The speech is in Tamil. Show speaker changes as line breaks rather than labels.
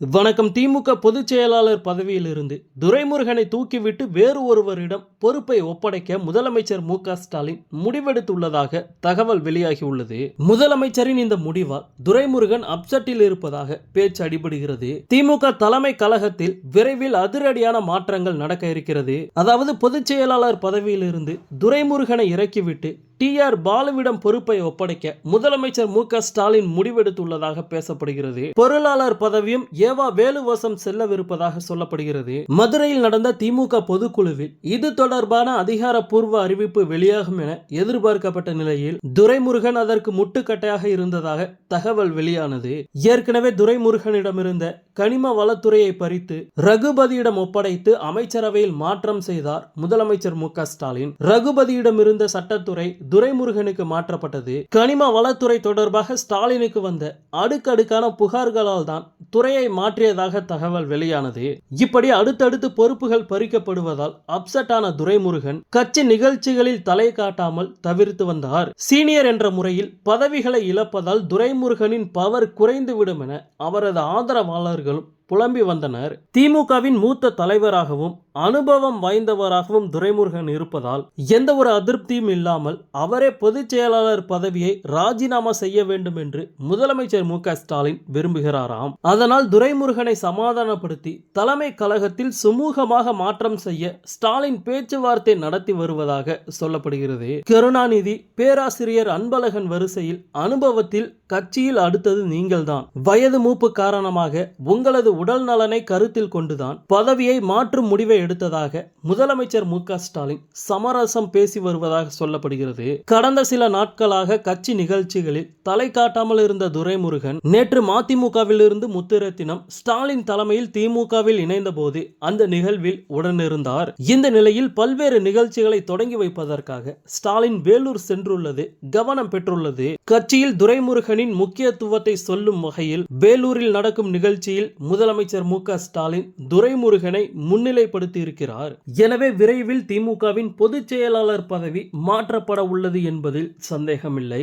வணக்கம். திமுக பொதுச் செயலாளர் பதவியிலிருந்து துரைமுருகனை தூக்கிவிட்டு வேறு ஒருவரிடம் பொறுப்பை ஒப்படைக்க முதலமைச்சர் மு.க.ஸ்டாலின் முடிவெடுத்துள்ளதாக தகவல் வெளியாகியுள்ளது. முதலமைச்சரின் இந்த முடிவால் துரைமுருகன் அப்செட்டில் இருப்பதாக பேச்சு அடிபடுகிறது. திமுக தலைமை கழகத்தில் விரைவில் அதிரடியான மாற்றங்கள் நடக்க இருக்கிறது. அதாவது பொதுச் செயலாளர் பதவியிலிருந்து துரைமுருகனை இறக்கிவிட்டு டி.ஆர். பாலுவிடம் பொறுப்பை ஒப்படைக்க முதலமைச்சர் மு.க.ஸ்டாலின் முடிவெடுத்துள்ளதாக பேசப்படுகிறது. பொருளாளர் பதவியும் ஏவா வேலுவசம் செல்லவிருப்பதாக சொல்லப்படுகிறது. மதுரையில் நடந்த திமுக பொதுக்குழுவில் இது தொடர்பான அதிகாரப்பூர்வ அறிவிப்பு வெளியாகும் என எதிர்பார்க்கப்பட்ட நிலையில் துரைமுருகன் அதற்கு முட்டுக்கட்டையாக இருந்ததாக தகவல் வெளியானது. ஏற்கனவே துரைமுருகனிடமிருந்த கனிம வளத்துறையை பறித்து ரகுபதியிடம் ஒப்படைத்து அமைச்சரவையில் மாற்றம் செய்தார் முதலமைச்சர் மு.க.ஸ்டாலின். ரகுபதியிடமிருந்த சட்டத்துறை துரைமுருகனுக்கு மாற்றப்பட்டது. கனிம வளத்துறை தொடர்பாக ஸ்டாலினுக்கு வந்த அடுக்கடுக்கான புகார்களால் தான் துறையை மாற்றியதாக தகவல் வெளியானது. இப்படி அடுத்தடுத்து பொறுப்புகள் பறிக்கப்படுவதால் அப்செட் ஆன துரைமுருகன் கட்சி நிகழ்ச்சிகளில் தலை காட்டாமல் தவிர்த்து வந்தார். சீனியர் என்ற முறையில் பதவிகளை இழப்பதால் துரைமுருகனின் பவர் குறைந்துவிடும் என அவரது ஆதரவாளர்களும் புலம்பி வந்தனர். திமுகவின் மூத்த தலைவராகவும் அனுபவம் வாய்ந்தவராகவும் துரைமுருகன் இருப்பதால் எந்த ஒரு அதிருப்தியும் இல்லாமல் அவரே பொதுச் செயலாளர் பதவியை ராஜினாமா செய்ய வேண்டும் என்று முதலமைச்சர் மு.க.ஸ்டாலின் விரும்புகிறாராம். அதனால் துரைமுருகனை சமாதானப்படுத்தி தலைமை கழகத்தில் சுமூகமாக மாற்றம் செய்ய ஸ்டாலின் பேச்சுவார்த்தை நடத்தி வருவதாக சொல்லப்படுகிறது. கருணாநிதி, பேராசிரியர் அன்பழகன் வரிசையில் அனுபவத்தில் கட்சியில் அடுத்தது நீங்கள்தான். வயது மூப்பு காரணமாக உங்களது உடல் நலனை கருத்தில் கொண்டுதான் பதவியை மாற்றும் முடிவை எடுத்ததாக முதலமைச்சர் மு.க.ஸ்டாலின் சமரசம் பேசி வருவதாக சொல்லப்படுகிறது. கடந்த சில நாட்களாக கட்சி நிகழ்ச்சிகளில் தலை காட்டாமல் இருந்த துரைமுருகன் நேற்று மதிமுகவில் இருந்து முத்துரத்தினம் ஸ்டாலின் தலைமையில் திமுகவில் இணைந்த போது அந்த நிகழ்வில் உடனிருந்தார். இந்த நிலையில் பல்வேறு நிகழ்ச்சிகளை தொடங்கி வைப்பதற்காக ஸ்டாலின் வேலூர் சென்றுள்ளது கவனம் பெற்றுள்ளது. கட்சியில் துரைமுருகனின் முக்கியத்துவத்தை சொல்லும் வகையில் வேலூரில் நடக்கும் நிகழ்ச்சியில் முதலமைச்சர் மு.க.ஸ்டாலின் துரைமுருகனை முன்னிலைப்படுத்தி இருக்கிறார். எனவே விரைவில் திமுகவின் பொதுச் செயலாளர் பதவி மாற்றப்பட உள்ளது என்பதில் சந்தேகமில்லை.